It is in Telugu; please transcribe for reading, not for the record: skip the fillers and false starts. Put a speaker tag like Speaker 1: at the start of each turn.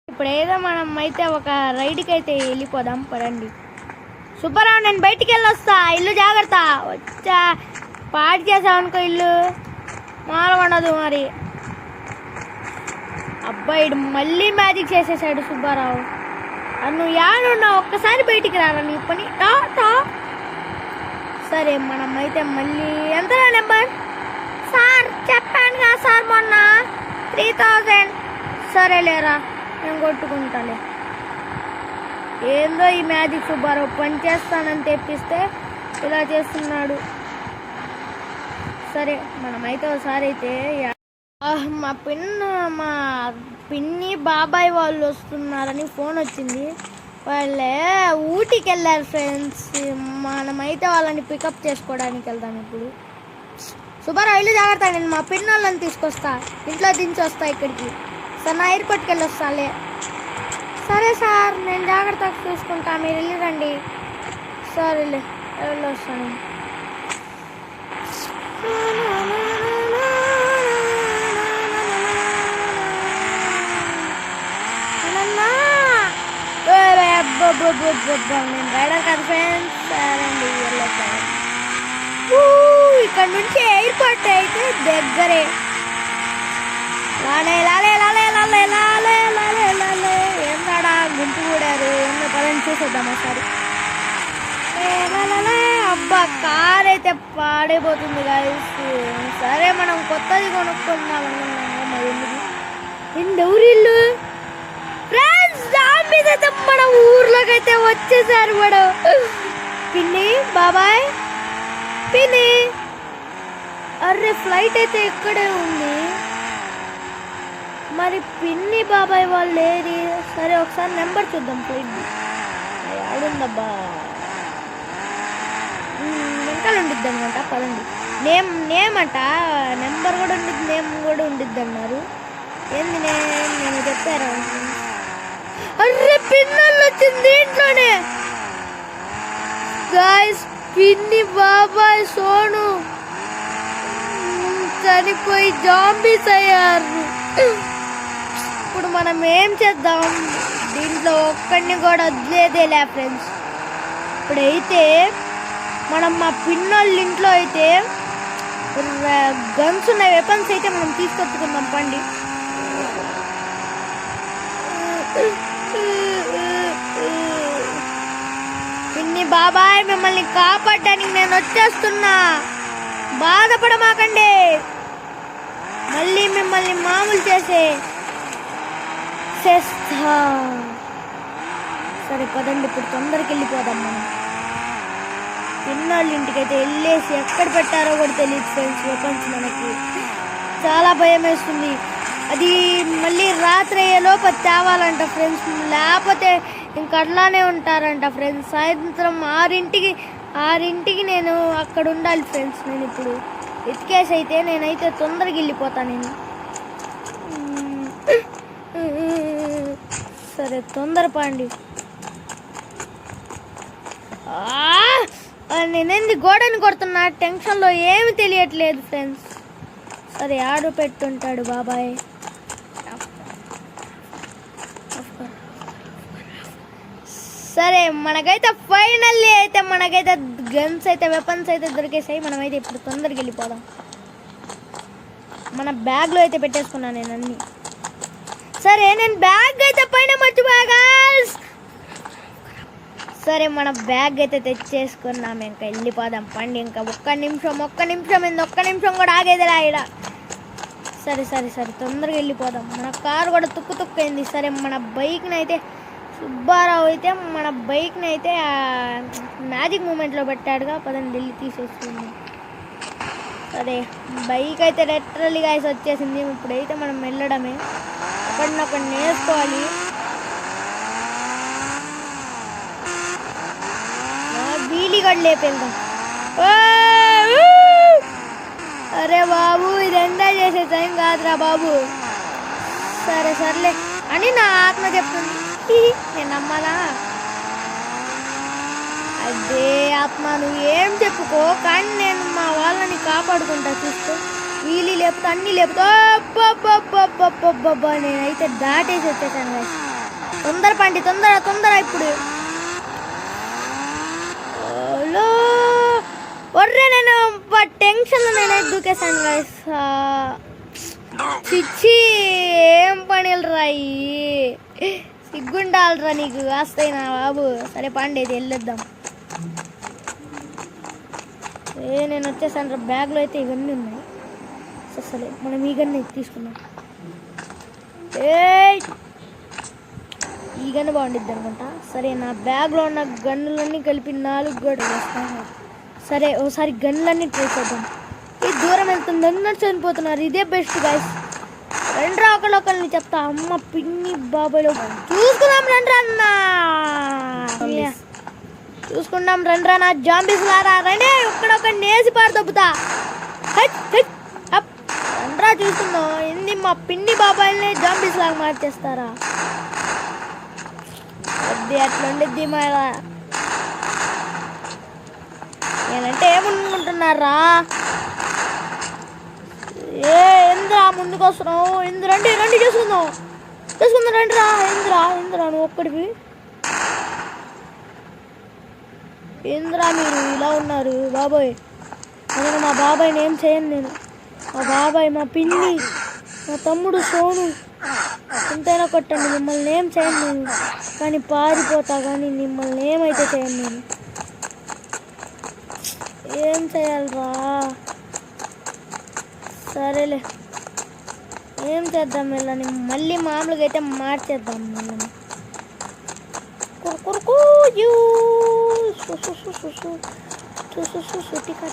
Speaker 1: ఇప్పుడు ఏదో మనం అయితే ఒక రైడ్కి అయితే వెళ్ళిపోదాం పదండి. సుబ్బారావు నేను బయటికి వెళ్ళొస్తా, ఇల్లు జాగ్రత్త. వచ్చా పాడు చేసావు అనుకో ఇల్లు మాల ఉండదు మరి. అబ్బాయిడు మళ్ళీ మ్యాజిక్ చేసేసాడు సుబ్బారావు. నువ్వు యాడున్నావు ఒక్కసారి బయటికి రాను నీ పని టా. సరే మనం అయితే మళ్ళీ ఎంత నెంబర్ సార్ చెప్పాను కదా సార్ మొన్న 3000. సరే లేరా నేను కొట్టుకుంటాలే. ఏందో ఈ మ్యాజిక్ సుబ్బారావు పని చేస్తానని తెప్పిస్తే ఇలా చేస్తున్నాడు. సరే మనమైతే ఒకసారి అయితే మా పిన్ని బాబాయ్ వాళ్ళు వస్తున్నారని ఫోన్ వచ్చింది. వాళ్ళే ఊటీకి వెళ్ళారు ఫ్రెండ్స్. మనమైతే వాళ్ళని పికప్ చేసుకోవడానికి వెళ్దాం. ఇప్పుడు సుబ్బారావు ఇల్లు జాగ్రత్త, నేను మా పిన్ని వాళ్ళని తీసుకొస్తా, ఇంట్లో దించి వస్తా ఇక్కడికి. సార్ నా ఎయిర్పోర్ట్కి వెళ్ళి వస్తాలే. సరే సార్ నేను జాగ్రత్తగా చూసుకుంటా, మీరు వెళ్ళి రండి. సరేలే వెళ్ళి వస్తాను. నేను రైడర్ కాదు ఫ్రెండ్స్. సరే అండి వెళ్ళొస్తాను. ఇక్కడ నుంచి ఎయిర్పోర్ట్ అయితే దగ్గరే. లాలే లాలే లాలే లాలే లాలే లాలే లాలే ఏందాడా గుంపు కూడారు. ఏందో పదని చూసేద్దాం ఒకసారి. అబ్బా కార్ అయితే పాడైపోతుంది గాయస్. సరే మనం కొత్తది కొనుక్కుందాం అనుకున్నాము. మరి ఎందుకు ఫ్రెండ్స్ జాంబీస్ అయితే మన ఊర్లోకి అయితే వచ్చేసారు. మేడం పిన్ని బాబాయ్ పిన్ని. అరే ఫ్లైట్ అయితే ఇక్కడే ఉంది, మరి పిన్ని బాబాయ్ వాళ్ళు ఏది? సరే ఒకసారి నెంబర్ చూద్దాం ఫ్లైట్. ఆడుందబ్బా వెనకాల ఉండిద్ది అనమాట. పదండి. నేమ్ అంట నెంబర్ కూడా ఉండిద్ది, నేమ్ కూడా ఉండిద్ది అన్నారు. ఏంది నేను చెప్పారా? అర్రే పిన్నలు వచ్చింది దీంట్లోనే గాయస్. పిన్ని బాబాయ్ సోను చనిపోయి జాంబీస్ అయ్యారు. ఇప్పుడు మనం ఏం చేద్దాం? దీంట్లో ఒక్కడిని కూడా వదిలేదేలే ఫ్రెండ్స్. ఇప్పుడైతే మనం మా పిన్నోళ్ళ ఇంట్లో అయితే గన్స్ ఉన్న వెపన్స్ అయితే మనం తీసుకొచ్చుకుందాం పండి. పిన్ని బాబాయ్ మిమ్మల్ని కాపాడడానికి నేను వచ్చేస్తున్నా, బాధపడమాకండి. మళ్ళీ మిమ్మల్ని మామూలు చేస్తా. సరే పదండి ఇప్పుడు తొందరకి వెళ్ళిపోదాం. మనం పిన్నోళ్ళ ఇంటికైతే వెళ్ళేసి ఎక్కడ పెట్టారో కూడా తెలియదు ఫ్రెండ్స్. వెపన్స్ మనకి చాలా భయం వేస్తుంది. అది మళ్ళీ రాత్రి అయ్యేలోపు తేవాలంట ఫ్రెండ్స్, లేకపోతే ఇంకట్లానే ఉంటారంట ఫ్రెండ్స్. సాయంత్రం 6ంటికి నేను అక్కడ ఉండాలి ఫ్రెండ్స్. నేను ఇప్పుడు ఎత్తికేసి అయితే నేనైతే తొందరగా వెళ్ళిపోతాను నేను. సరే తొందరపండి. నేనేంది గోడని కొడుతున్నా, టెన్షన్లో ఏమి తెలియట్లేదు ఫ్రెండ్స్. సరే ఆర్డర్ పెట్టుంటాడు బాబాయ్. సరే మనకైతే ఫైనల్లీ అయితే మనకైతే గన్స్ అయితే వెపన్స్ అయితే దొరికేసాయి. మనమైతే ఇప్పుడు తొందరగా వెళ్ళిపోదాం. మన బ్యాగ్లో అయితే పెట్టేసుకున్నాను నేను అన్నీ. సరే నేను బ్యాగ్ అయితే పైన మర్చిపోయా. సరే మన బ్యాగ్ అయితే తెచ్చేసుకున్నాం. ఇంకా వెళ్ళిపోదాం పండి. ఇంకా ఒక్క నిమిషం కూడా ఆగేదిలా ఇక్కడ. సరే తొందరగా వెళ్ళిపోదాం. మన కారు కూడా తుక్కు సరే మన బైక్ని అయితే సుబ్బారావు అయితే మన బైక్ని అయితే మ్యాజిక్ మూమెంట్లో పెట్టాడుగా. పదండి వెళ్ళి తీసేసుకుంది. సరే బైక్ అయితే లిటరల్లీ గాయస్ వచ్చేసింది. ఇప్పుడైతే మనం వెళ్ళడమే, ఒకటి నేర్చుకోవాలి. వీలి కూడా లేపేద్దాం. అరే బాబు ఇది ఎంజాయ్ చేసే టైం కాదురా బాబు. సర్లే అని నా ఆత్మ చెప్తుంది. నేను నమ్మాలా? అదే ఆత్మ నువ్వు ఏం చెప్పుకో, కానీ నేను మా వాళ్ళని కాపాడుకుంటా చూస్తూ. వీలి లేపుతా అన్నీ లేపుతా. నేనైతే దాటేసి వచ్చేసాను. తొందర పండి, తొందర తొందర ఇప్పుడు. ఒర్రే నేను టెన్షన్లో నేనే దూకేశాను గైస్. చిచ్చి ఏం పనులు రాయి, సిగ్గుండాలరా నీకు కాస్తైనా బాబు. సరే పండి అయితే వెళ్ళొద్దాం. నేను వచ్చేసాను రా. బ్యాగ్లో అయితే ఇవన్నీ ఉన్నాయి. సరే మనం ఈ గన్ను తీసుకున్నాం. ఈ గన్ను బాగుండిద్ది అనుకుంటా. సరే నా బ్యాగ్లో ఉన్న గన్నులన్నీ కలిపి 4 గోడలు వేస్తాను. సరే ఒకసారి గన్నులన్నీ ట్రై చేద్దాం. ఈ దూరం వెళ్తుంది, అందరూ చనిపోతున్నారు. ఇదే బెస్ట్ గైస్. రండ్రా ఒకళ్ళొకరిని చెప్తా. అమ్మ పిన్ని బాబాయ్లో చూసుకుందాం రండ్రా అన్న, చూసుకుందాం రండ్రా నా జాంబీస్ లారా. రండి ఒక్కడొక్కడిని నేసి పారు దొబ్బుతా. రండ్రా చూసుకుందాం. ఏంది మా పిన్ని బాబాయ్ని జాంబీస్ లాగా మార్చేస్తారా? అది అట్లా ఉండిద్ది మేడ. నేనంటే ఏమనుకుంటున్నారా? ఎందురా ముందుకు వస్తున్నావు? రండి రండి చేసుకుందాం రండి రా. ఇంద్రా నువ్వు ఒక్కడివి. ఏంద్రా మీరు ఇలా ఉన్నారు బాబాయ్? నేను మా బాబాయ్ని ఏం చేయను. నేను మా బాబాయ్, మా పిన్ని, మా తమ్ముడు సోను ఎంతైనా కొట్టండి, మిమ్మల్ని ఏం చేయను నేను. కానీ పారిపోతా, కానీ మిమ్మల్ని ఏమైతే చేయను నేను. ఏం చేయాలరా? సరేలే ఏం చేద్దాం వీళ్ళని. మళ్ళీ మామూలుగా అయితే మార్చేద్దాం వీళ్ళని. టికా